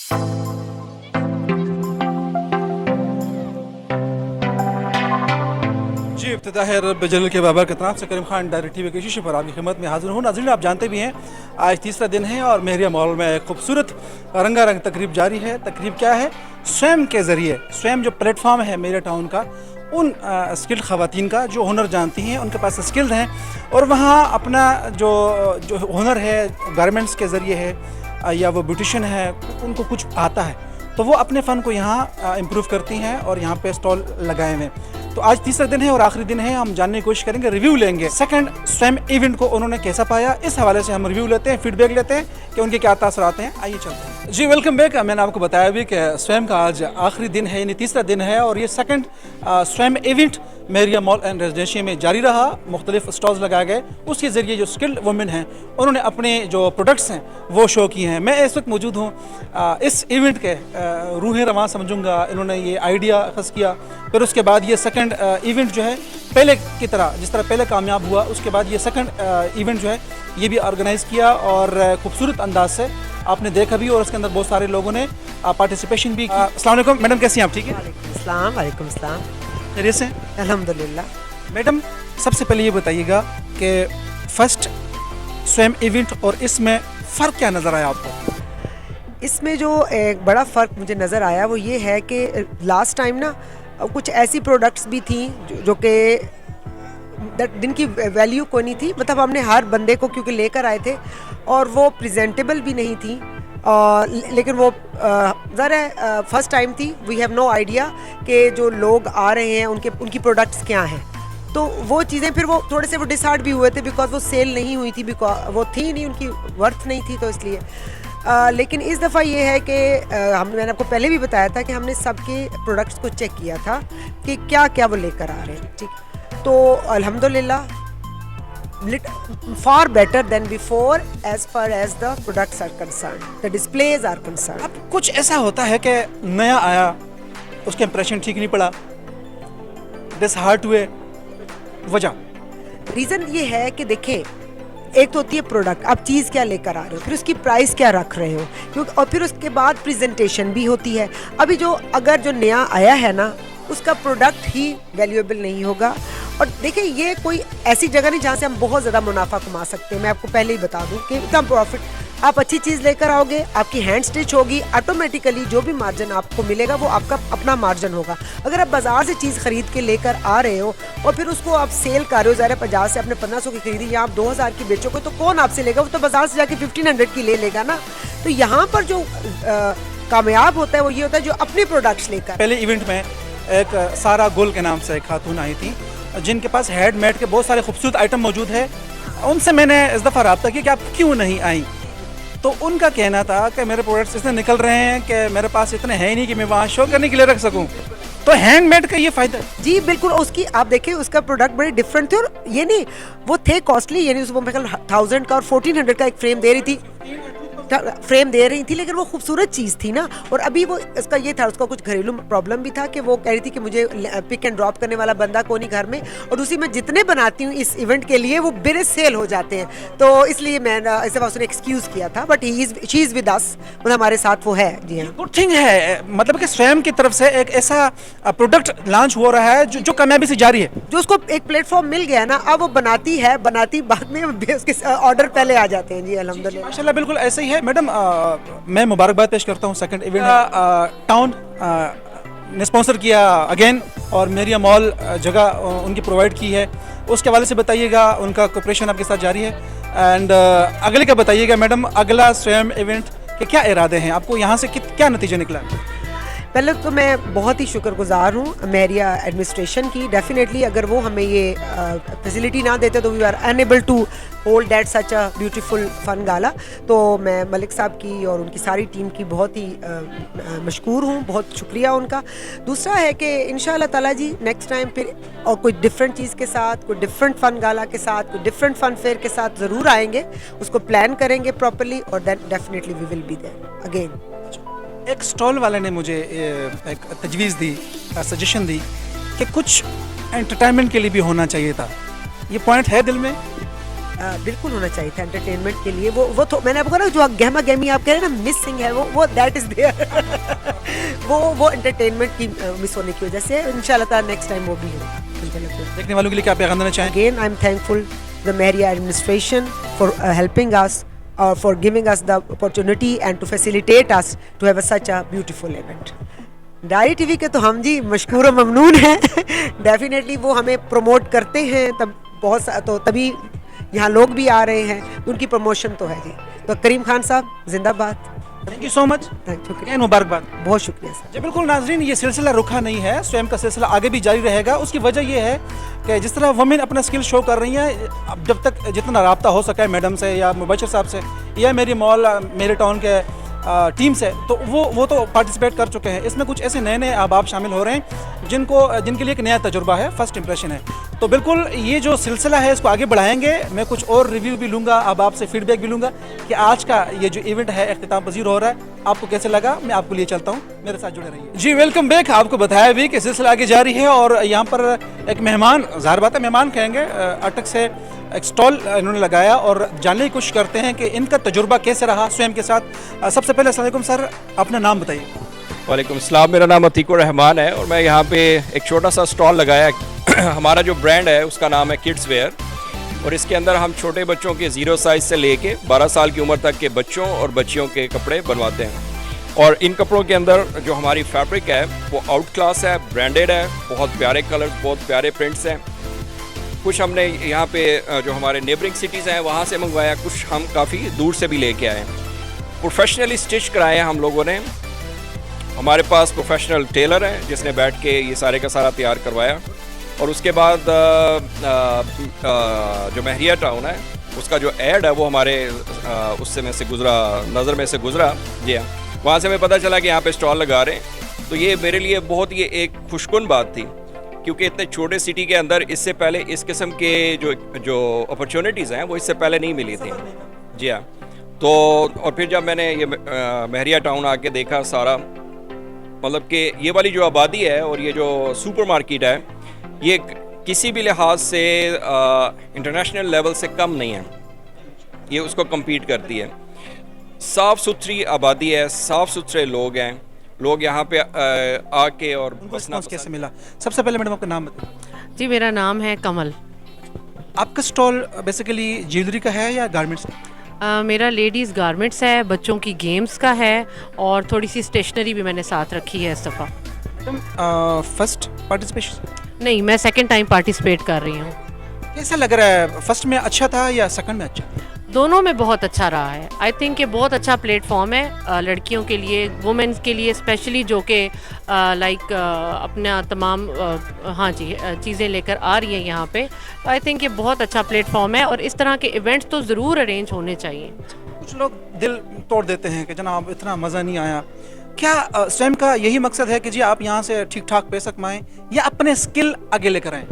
जी इब्तिदा है रब जल के बाबर की तरफ से करीम खान डायरेक्ट टीवी के शीशे पर आपकी खिदमत में हाजिर हूँ। नाज़रीन आप जानते भी हैं आज तीसरा दिन है और मेहरिया मॉल में एक खूबसूरत रंगारंग तकरीब जारी है। तकरीब क्या है? स्वयं के ज़रिए स्वयं जो प्लेटफॉर्म है मेरे टाउन का उन स्किल्ड ख़वातीन का जो हुनर जानती हैं, उनके पास स्किल्ड हैं और वहाँ अपना जो जो हुनर है गारमेंट्स के ज़रिए है या वो ब्यूटिशन है, उनको कुछ आता है तो वो अपने फ़न को यहाँ इम्प्रूव करती हैं और यहाँ पे स्टॉल लगाए हुए हैं। तो आज तीसरा दिन है और आखिरी दिन है, हम जानने की कोशिश करेंगे, रिव्यू लेंगे सेकंड स्वयं इवेंट को उन्होंने कैसा पाया। इस हवाले से हम रिव्यू लेते हैं, फीडबैक लेते हैं कि उनके क्या तासरात हैं। आइए चलते हैं। जी वेलकम बैक। मैंने आपको बताया भी कि स्वयं का आज आखिरी दिन है, यानी तीसरा दिन है और ये सेकंड स्वयं event Mehariya mall and residencia में जारी रहा। मुख्तलिफ स्टॉल्स लगाए गए, उसके ज़रिए जो स्किल्ड वुमेन हैं उन्होंने अपने जो प्रोडक्ट्स हैं वो शो किए हैं। मैं इस वक्त मौजूद हूँ इस इवेंट के रूह रवां समझूंगा, इन्होंने ये आइडिया खस किया, फिर उसके बाद ये सेकंड इवेंट जो है पहले की तरह जिस तरह पहले कामयाब हुआ उसके बाद ये सेकंड इवेंट जो है ये भी ऑर्गेनाइज़ किया और खूबसूरत अंदाज से आपने देखा भी और उसके अंदर बहुत सारे लोगों ने पार्टिसिपेशन भी की। अस्सलाम वालेकुम मैडम, कैसी हैं आप? ठीक है, वालेकुम सलाम। खैरियत से? अल्हम्दुलिल्लाह। मैडम सबसे पहले ये बताइएगा कि फर्स्ट स्वयं इवेंट और इसमें फ़र्क क्या नज़र आया आपको? इसमें जो एक बड़ा फ़र्क मुझे नज़र आया वो ये है कि लास्ट टाइम ना कुछ ऐसी प्रोडक्ट्स भी थी जो कि जिनकी वैल्यू कोई नहीं थी, मतलब हमने हर बंदे को क्योंकि लेकर आए थे और वो प्रेजेंटेबल भी नहीं थी लेकिन वो ज़रा फर्स्ट टाइम थी। वी हैव नो आइडिया कि जो लोग आ रहे हैं उनकी प्रोडक्ट्स क्या हैं, तो वो चीज़ें फिर वो थोड़े से वो डिसहार्ट भी हुए थे बिकॉज वो सेल नहीं हुई थी, बिकॉज वो थी नहीं, उनकी वर्थ नहीं थी, तो इसलिए लेकिन इस दफ़ा ये है कि मैंने आपको पहले भी बताया था कि हमने सबके प्रोडक्ट्स को चेक किया था कि क्या क्या वो लेकर आ रहे हैं। ठीक, तो अल्हम्दुलिल्लाह far better than before as far as the products are concerned, the displays are concerned. अब कुछ ऐसा होता है कि नया आया, उसके इंप्रेशन ठीक नहीं पड़ा, डिसहार्ट हुए, वजह रीज़न ये है कि देखें, एक तो होती है प्रोडक्ट, आप चीज़ क्या लेकर आ रहे हो, फिर उसकी प्राइस क्या रख रहे हो, क्योंकि और फिर उसके बाद प्रेजेंटेशन भी होती है। अभी जो अगर जो नया आया है ना उसका प्रोडक्ट ही वैल्यूएबल नहीं होगा। और देखिए ये कोई ऐसी जगह नहीं जहाँ से हम बहुत ज़्यादा मुनाफा कमा सकते हैं। मैं आपको पहले ही बता दूँ कि इतना प्रॉफिट, आप अच्छी चीज़ लेकर आओगे, आपकी हैंड स्टिच होगी, ऑटोमेटिकली जो भी मार्जिन आपको मिलेगा वो आपका अपना मार्जिन होगा। अगर आप बाज़ार से चीज़ ख़रीद के लेकर आ रहे हो और फिर उसको आप सेल कर रहे हो, ज़रा 50 से आपने 1500 की खरीदी या आप 2000 की बेचोगे तो कौन आपसे लेगा? वो तो बाज़ार से जाके 1500 की ले लेगा ना। तो यहाँ पर जो कामयाब होता है वो ये होता है जो अपने प्रोडक्ट्स लेकर। पहले इवेंट में एक सारा गुल के नाम से एक खातून आई थी जिनके पास हैंडमेड के बहुत सारे खूबसूरत आइटम मौजूद है। उनसे मैंने इस दफ़ा रब्ता किया कि आप क्यों नहीं आई, तो उनका कहना था कि मेरे प्रोडक्ट्स इतने निकल रहे हैं कि मेरे पास इतने हैं ही नहीं कि मैं वहाँ शो करने के लिए रख सकूँ। तो हैंडमेड का ये फ़ायदा। जी बिल्कुल, उसकी आप देखिए उसका प्रोडक्ट बड़े डिफरेंट थे और ये नहीं वो थे कॉस्टली, यानी उसको मैं 1000 का और 1400 का एक फ्रेम दे रही थी, लेकिन वो खूबसूरत चीज़ थी ना। और अभी वो इसका ये था, उसका कुछ घरेलू प्रॉब्लम भी था कि वो कह रही थी कि मुझे पिक एंड ड्रॉप करने वाला बंदा को नहीं घर में, और उसी में जितने बनाती हूँ इस इवेंट के लिए वो बिरे सेल हो जाते हैं, तो इसलिए मैंने इस दफ़ा उसने एक्सक्यूज़ किया था। But she is with us, मतलब हमारे साथ वो है। जी हाँ, गुड थिंग है, मतलब कि स्वयं की तरफ से एक ऐसा प्रोडक्ट लॉन्च हो रहा है जो कामयाबी से जारी है, जो उसको एक प्लेटफॉर्म मिल गया ना, अब वो बनाती बाद में उसके ऑर्डर पहले आ जाते हैं। जी अल्हम्दुलिल्लाह, माशाल्लाह, बिल्कुल ऐसे ही है। मैडम मैं मुबारकबाद पेश करता हूँ सेकंड इवेंट टाउन ने स्पॉन्सर किया अगेन और मेहरिया मॉल जगह उनकी प्रोवाइड की है, उसके हवाले से बताइएगा, उनका कोऑपरेशन आपके साथ जारी है। एंड अगले का बताइएगा मैडम, अगला स्वयं इवेंट के क्या इरादे हैं, आपको यहाँ से क्या नतीजा निकला? पहले तो मैं बहुत ही शुक्रगुजार हूँ मेहरिया एडमिनिस्ट्रेशन की। डेफिनेटली अगर वो हमें ये फैसिलिटी ना देते तो we are unable to hold that such a beautiful fun gala. तो मैं मलिक साहब की और उनकी सारी टीम की बहुत ही मशकूर हूँ, बहुत शुक्रिया उनका। दूसरा है कि इंशाअल्लाह ताला जी नेक्स्ट टाइम फिर और कोई डिफरेंट चीज़ के साथ, कोई डिफरेंट फ़न गाला के साथ, कोई डिफरेंट फ़न फेयर के साथ ज़रूर आएंगे, उसको प्लान करेंगे प्रॉपरली और then definitely we will be there again. एक स्टॉल वाले ने मुझे एक तजवीज़ दी, सजेशन दी कि कुछ एंटरटेनमेंट के लिए भी होना चाहिए था, ये पॉइंट है दिल में? बिल्कुल होना चाहिए था एंटरटेनमेंट के लिए। वो तो मैंने आपको ना जो गहमा गहमी आप कह रहे हैं ना मिसिंग है, वो दैट इज देयर। वो एंटरटेनमेंट की मिस होने की वजह से इंशाल्लाह ताला नेक्स्ट टाइम वो भी होगा। देखने वालों के लिए क्या पैगाम देना चाहेंगे? Again, I'm thankful the Mehria administration for helping us or for giving us the opportunity and to facilitate us to have such a beautiful event. Diary TV के तो हम जी मशकूर और ममनून हैं। डेफिनेटली वो हमें प्रमोट करते हैं, तब तो तभी यहाँ लोग भी आ रहे हैं, उनकी प्रमोशन तो है जी। तो करीम खान साहब जिंदाबाद। Thank you so much, thank and मुबारकबाद। बहुत शुक्रिया सर। जी बिल्कुल नाजरीन, ये सिलसिला रुका नहीं है, स्वयं का सिलसिला आगे भी जारी रहेगा। उसकी वजह ये है कि जिस तरह वुमेन अपना स्किल शो कर रही हैं, अब जब तक जितना रब्ता हो सका है मैडम से या मुबशर साहब से या मेरी मॉल मेरे टाउन के टीम से, तो वो तो पार्टिसिपेट कर चुके हैं। इसमें कुछ ऐसे नए नए अहबाब शामिल हो रहे हैं जिनके लिए एक नया तजुर्बा है, फर्स्ट इंप्रेशन है। तो बिल्कुल ये जो सिलसिला है इसको आगे बढ़ाएंगे। मैं कुछ और रिव्यू भी लूँगा, अहबाब से फीडबैक भी लूँगा कि आज का ये जो इवेंट है इख्तिताम पजीर हो रहा है, आपको कैसे लगा। मैं आपको लिए चलता हूँ, मेरे साथ जुड़े रहिए। जी वेलकम बैक। आपको बताया भी कि सिलसिला आगे जारी है और यहाँ पर एक मेहमान, ज़ाहिर बात है मेहमान कहेंगे, अटक से एक स्टॉल इन्होंने लगाया और जानने की कोशिश करते हैं कि इनका तजुर्बा कैसे रहा स्वयं के साथ। सबसे पहले अस्सलाम वालेकुम सर, अपना नाम बताइए। वालेकुम अस्सलाम, मेरा नाम अतीकुर रहमान है और मैं यहाँ पे एक छोटा सा स्टॉल लगाया। हमारा जो ब्रांड है उसका नाम है किड्स वेयर और इसके अंदर हम छोटे बच्चों के 0 साइज़ से लेके 12 साल की उम्र तक के बच्चों और बच्चियों के कपड़े बनवाते हैं। और इन कपड़ों के अंदर जो हमारी फैब्रिक है वो आउट क्लास है, ब्रांडेड है, बहुत प्यारे कलर्स, बहुत प्यारे प्रिंट्स हैं। कुछ हमने यहाँ पे जो हमारे नेबरिंग सिटीज़ हैं वहाँ से मंगवाया, कुछ हम काफ़ी दूर से भी लेके आए हैं। प्रोफेशनली स्टिच कराए हैं हम लोगों ने। हमारे पास प्रोफेशनल टेलर हैं जिसने बैठ के ये सारे का सारा तैयार करवाया। और उसके बाद जो महरिया टाउन है उसका जो ऐड है वो हमारे उससे में से गुज़रा, नज़र में से गुज़रा। जी हाँ, वहाँ से हमें पता चला कि यहाँ पे स्टॉल लगा रहे हैं। तो ये मेरे लिए बहुत ये एक खुशकुन बात थी, क्योंकि इतने छोटे सिटी के अंदर इससे पहले इस किस्म के जो अपॉर्चुनिटीज़ हैं वो इससे पहले नहीं मिली थी। जी हाँ, तो और फिर जब मैंने ये महरिया टाउन आके देखा सारा, मतलब कि ये वाली जो आबादी है और ये जो सुपर मार्केट है ये किसी भी लिहाज से इंटरनेशनल लेवल से कम नहीं है, ये उसको कम्पीट करती है। साफ़ सुथरी आबादी है, साफ़ सुथरे लोग हैं, लोग यहाँ पे आके और बसना कैसे मिला। सबसे पहले मैडम आपका नाम बताइए। जी मेरा नाम है कमल। आपका स्टॉल बेसिकली ज्वेलरी का है या गारमेंट्स का? मेरा लेडीज़ गारमेंट्स है, बच्चों की गेम्स का है और थोड़ी सी स्टेशनरी भी मैंने साथ रखी है इस दफ़ा। Madam first participation? नहीं, मैं सेकंड टाइम पार्टिसिपेट कर रही हूँ। कैसा लग रहा है? फर्स्ट में अच्छा था या सेकंड में अच्छा? दोनों में बहुत अच्छा रहा है। आई थिंक ये बहुत अच्छा प्लेटफॉर्म है लड़कियों के लिए, वुमेन्स के लिए स्पेशली, जो कि लाइक अपना तमाम हाँ जी चीज़ें लेकर आ रही हैं यहाँ पे। तो आई थिंक ये बहुत अच्छा प्लेटफॉर्म है और इस तरह के इवेंट्स तो ज़रूर अरेंज होने चाहिए। कुछ लोग दिल तोड़ देते हैं कि जनाब इतना मज़ा नहीं आया। क्या स्वयं का यही मकसद है कि जी आप यहाँ से ठीक ठाक पैसा कमाएं या अपने स्किल आगे लेकर आएँ?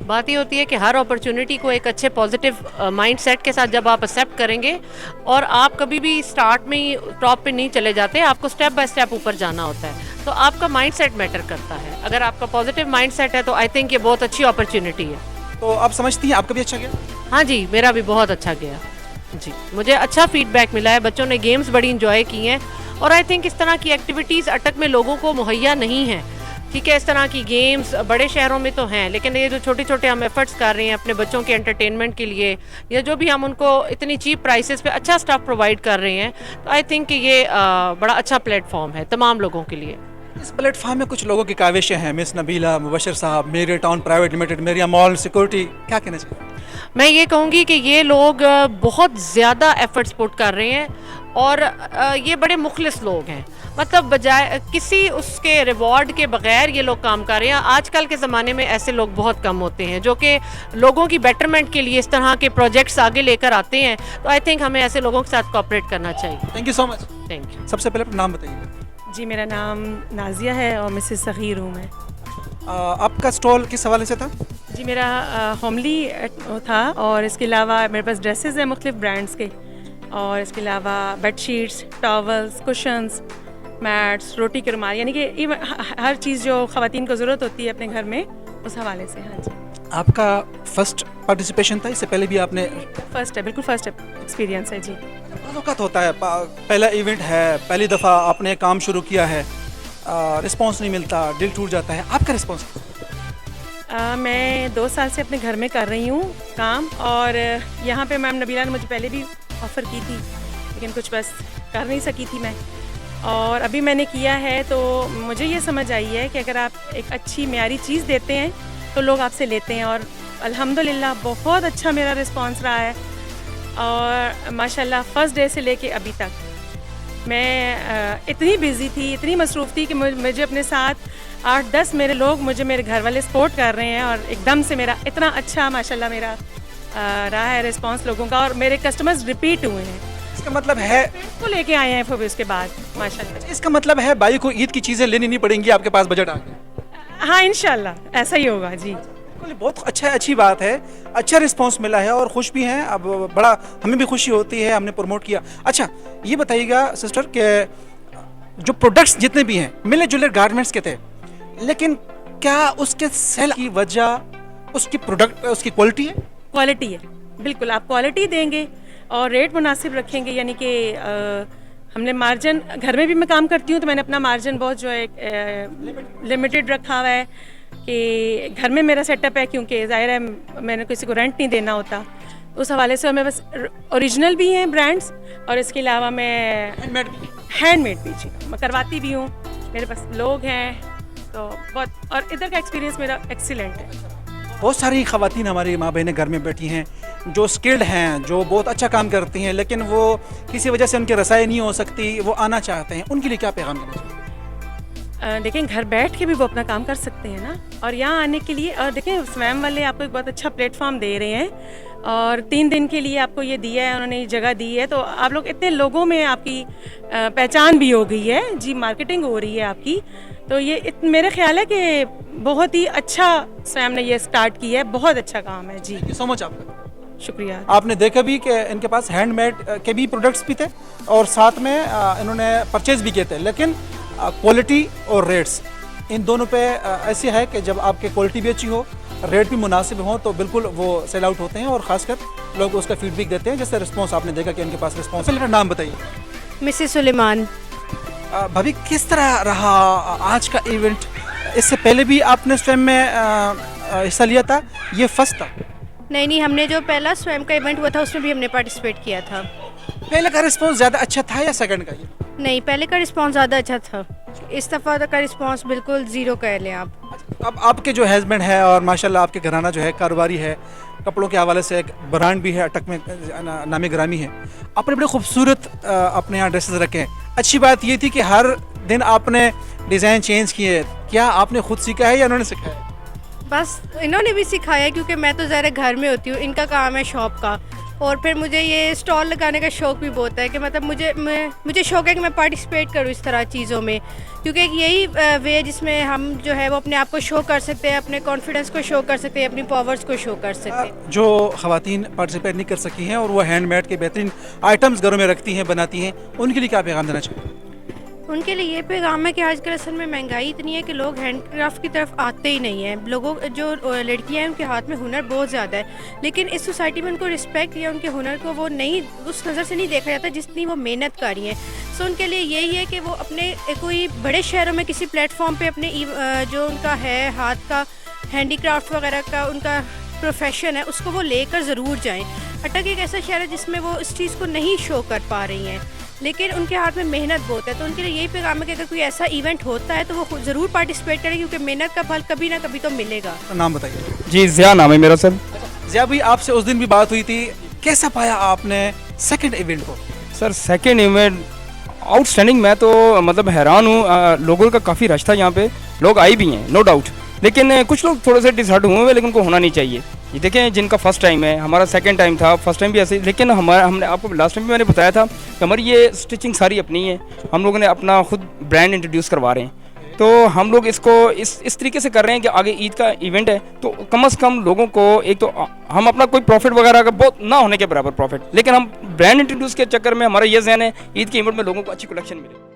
बात ये होती है कि हर अपॉर्चुनिटी को एक अच्छे पॉजिटिव माइंड सेट के साथ जब आप एक्सेप्ट करेंगे, और आप कभी भी स्टार्ट में ही टॉप पे नहीं चले जाते, आपको स्टेप बाय स्टेप ऊपर जाना होता है। तो आपका माइंड सेट मैटर करता है। अगर आपका पॉजिटिव माइंड सेट है तो आई थिंक ये बहुत अच्छी अपॉर्चुनिटी है। तो आप समझती हैं आपका भी अच्छा गया? हाँ जी, मेरा भी बहुत अच्छा गया जी। मुझे अच्छा फीडबैक मिला है, बच्चों ने गेम्स बड़ी इंजॉय की हैं और आई थिंक इस तरह की एक्टिविटीज़ अटक में लोगों को मुहैया नहीं है। ठीक है, इस तरह की गेम्स बड़े शहरों में तो हैं, लेकिन ये जो छोटे छोटे हम एफर्ट्स कर रहे हैं अपने बच्चों के एंटरटेनमेंट के लिए, या जो भी हम उनको इतनी चीप प्राइसेस पे अच्छा स्टफ प्रोवाइड कर रहे हैं, तो आई थिंक ये बड़ा अच्छा प्लेटफॉर्म है तमाम लोगों के लिए। इस प्लेटफॉर्म में कुछ लोगों की काविशें हैं, मिस नबीला, मुबशर साहब, मेरे टाउन प्राइवेट लिमिटेड, मेरिया मॉल सिक्योरिटी, क्या कहना चाहिए? मैं ये कहूँगी कि ये लोग बहुत ज़्यादा एफर्ट्स पुट कर रहे हैं और ये बड़े मुखलिस लोग हैं। मतलब बजाय किसी उसके रिवॉर्ड के बगैर ये लोग काम कर रहे हैं। आजकल के ज़माने में ऐसे लोग बहुत कम होते हैं जो कि लोगों की बेटरमेंट के लिए इस तरह के प्रोजेक्ट्स आगे लेकर आते हैं। तो आई थिंक हमें ऐसे लोगों के साथ कोऑपरेट करना चाहिए। Thank you so much. Thank you. सबसे पहले अपना नाम बताइए। जी मेरा नाम नाजिया है और मिसेस सगीर हूँ मैं। आपका स्टॉल किस हवाले से था? जी मेरा होमली था और इसके अलावा मेरे पास ड्रेसेस हैं मुख्तलिफ ब्रांड्स के, और इसके अलावा बेडशीट्स, टॉवल्स, कुशन्स, मैट्स, रोटी के रुमाल, यानी कि हर चीज़ जो ख़वातीन को ज़रूरत होती है अपने घर में, उस हवाले से। हाँ जी। आपका फर्स्ट पार्टिसिपेशन था, इससे पहले भी आपने? फर्स्ट है, बिल्कुल फर्स्ट एक्सपीरियंस है जी। वक्त होता है, पहला इवेंट है, पहली दफ़ा आपने काम शुरू किया है, रिस्पांस नहीं मिलता, दिल टूट जाता है, आपका रिस्पांस? मैं 2 साल से अपने घर में कर रही हूँ काम, और यहाँ पे मैम नबीला ने मुझे पहले भी ऑफ़र की थी, लेकिन कुछ बस कर नहीं सकी थी मैं, और अभी मैंने किया है। तो मुझे ये समझ आई है कि अगर आप एक अच्छी म्यारी चीज़ देते हैं तो लोग आपसे लेते हैं, और अल्हम्दुलिल्लाह बहुत अच्छा मेरा रिस्पांस रहा है। और माशाल्लाह फ़र्स्ट डे से लेके अभी तक मैं इतनी बिज़ी थी, इतनी मसरूफ़ थी कि मुझे अपने साथ 8-10 मेरे लोग, मुझे मेरे घर वाले सपोर्ट कर रहे हैं, और एकदम से मेरा इतना अच्छा माशाल्लाह मेरा रहा है रिस्पांस लोगों का, और मेरे कस्टमर्स रिपीट हुए हैं। इसका मतलब है तो लेके आए हैं फिर उसके बाद माशाल्लाह। इसका मतलब है भाई को ईद की चीज़ें लेनी नहीं पड़ेंगी, आपके पास बजट आ गया। हाँ इंशाल्लाह ऐसा ही होगा जी। बहुत अच्छा, अच्छी बात है, अच्छा रिस्पांस मिला है और खुश भी हैं। अब बड़ा हमें भी खुशी होती है, हमने प्रमोट किया। अच्छा ये बताइएगा सिस्टर कि जो प्रोडक्ट्स जितने भी हैं मिले जुले गारमेंट्स के थे, लेकिन क्या उसके सेल की वजह उसकी प्रोडक्ट, उसकी क्वालिटी है? क्वालिटी है, बिल्कुल आप क्वालिटी देंगे और रेट मुनासिब रखेंगे, यानी कि हमने मार्जिन, घर में भी मैं काम करती हूँ तो मैंने अपना मार्जिन बहुत जो है लिमिटेड रखा हुआ है कि घर में मेरा सेटअप है, क्योंकि ज़ाहिर है मैंने किसी को रेंट नहीं देना होता, उस हवाले से मैं बस ओरिजिनल भी हैं ब्रांड्स, और इसके अलावा मैं हैंडमेड भी जी मैं करवाती भी हूँ, मेरे पास लोग हैं, तो बहुत, और इधर का एक्सपीरियंस मेरा एक्सीलेंट है। बहुत सारी ख़वातीन हमारी माँ बहनें घर में बैठी हैं जो स्किल्ड हैं, जो बहुत अच्छा काम करती हैं, लेकिन वो किसी वजह से उनकी रसाई नहीं हो सकती, वो आना चाहते हैं, उनके लिए क्या पैगाम देना चाहिए? देखें घर बैठ के भी वो अपना काम कर सकते हैं ना, और यहाँ आने के लिए, और देखें स्वयं वाले आपको एक बहुत अच्छा प्लेटफॉर्म दे रहे हैं, और 3 दिन के लिए आपको ये दिया है, उन्होंने ये जगह दी है, तो आप लोग इतने लोगों में आपकी पहचान भी हो गई है जी, मार्केटिंग हो रही है आपकी, तो ये मेरे ख्याल है कि बहुत ही अच्छा स्वयं ने ये स्टार्ट किया है, बहुत अच्छा काम है जी। सो मच आपका शुक्रिया। आपने देखा भी कि इनके पास हैंडमेड के भी प्रोडक्ट्स भी थे और साथ में इन्होंने परचेज भी किए थे, लेकिन क्वालिटी और रेट्स इन दोनों पे ऐसे है कि जब आपकी क्वालिटी भी अच्छी हो, रेट भी मुनासिब हो, तो बिल्कुल वो सेल आउट होते हैं, और ख़ासकर लोग उसका फीडबैक देते हैं। जैसे रिस्पांस आपने देखा कि इनके पास रिस्पांस। पहले नाम बताइए। मिसेस सुलेमान। भाभी किस तरह रहा आज का इवेंट? इससे पहले भी आपने स्वयं में हिस्सा लिया था, ये फर्स्ट था? नहीं, हमने जो पहला स्वयं का इवेंट हुआ था उसमें भी हमने पार्टिसिपेट किया था। पहले का रिस्पांस ज़्यादा अच्छा था या सेकंड का? ये नहीं, पहले का रिस्पांस ज़्यादा अच्छा था, इस दफ़ा का रिस्पांस बिल्कुल ज़ीरो कह लें आप। अब आपके जो हस्बैंड है और माशाल्लाह आपके घराना जो है कारोबारी है, कपड़ों के हवाले से एक ब्रांड भी है, अटक में नामी ग्रामी है, आपने बड़े खूबसूरत अपने यहाँ ड्रेसेस रखे हैं। अच्छी बात ये थी कि हर दिन आपने डिज़ाइन चेंज किए, क्या आपने खुद सीखा है या उन्होंने सिखाया? बस इन्होंने भी सिखाया, क्योंकि मैं तो ज़रा घर में होती हूँ, इनका काम है शॉप का, और फिर मुझे ये स्टॉल लगाने का शौक़ भी बहुत है कि मतलब मुझे शौक़ है कि मैं पार्टिसिपेट करूँ इस तरह चीज़ों में, क्योंकि एक यही वे जिसमें हम जो है वो अपने आप को शो कर सकते हैं, अपने कॉन्फिडेंस को शो कर सकते हैं, अपनी पावर्स को शो कर सकते हैं। जो ख़वातीन पार्टिसिपेट नहीं कर सकी हैं और वो हैंडमेड के बेहतरीन आइटम्स घरों में रखती हैं, बनाती हैं, उनके लिए क्या पैगाम देना चाहिए? उनके लिए ये पैगाम है कि आजकल असल में महंगाई इतनी है कि लोग हैंडक्राफ्ट की तरफ आते ही नहीं हैं। लोगों जो लड़कियां हैं उनके हाथ में हुनर बहुत ज़्यादा है, लेकिन इस सोसाइटी में उनको रिस्पेक्ट या उनके हुनर को वो नहीं, उस नज़र से नहीं देखा जाता जितनी वो मेहनत कर रही हैं। सो उनके लिए यही है कि वो अपने कोई बड़े शहरों में किसी प्लेटफॉर्म पर अपने जो उनका है हाथ का हैंडीक्राफ्ट वगैरह का उनका प्रोफेशन है उसको वो लेकर ज़रूर जाएँ। अटक एक ऐसा शहर है जिसमें वो इस चीज़ को नहीं शो कर पा रही हैं, लेकिन उनके हाथ में मेहनत बहुत है, तो उनके लिए यही पैगाम है कि अगर कोई ऐसा इवेंट होता है तो वो ज़रूर पार्टिसिपेट करें, क्योंकि मेहनत का फल कभी ना कभी तो मिलेगा। नाम बताइए। जी ज़िया नाम है मेरा सर। ज़िया भाई आपसे उस दिन भी बात हुई थी, कैसा पाया आपने सेकंड इवेंट को? सर सेकंड इवेंट आउटस्टैंडिंग, मैं तो मतलब हैरान हूँ, लोगों का काफ़ी रश था यहाँ पे, लोग आए भी हैं नो डाउट, लेकिन कुछ लोग थोड़े से डिसहार्ट हुए हुए, लेकिन उनको होना नहीं चाहिए। ये देखें जिनका फर्स्ट टाइम है, हमारा सेकंड टाइम था, फर्स्ट टाइम भी ऐसे, लेकिन हमने आपको लास्ट टाइम भी मैंने बताया था कि हमारी ये स्टिचिंग सारी अपनी है, हम लोगों ने अपना खुद ब्रांड इंट्रोड्यूस करवा रहे हैं, तो हम लोग इसको इस तरीके से कर रहे हैं कि आगे ईद का इवेंट है तो कम से कम लोगों को, एक तो हम अपना कोई प्रॉफिट वगैरह का बहुत ना होने के बराबर प्रॉफिट, लेकिन हम ब्रांड इंट्रोड्यूस के चक्कर में हमारा ये ज़हन है ईद के इवेंट में लोगों को अच्छी कलेक्शन मिले।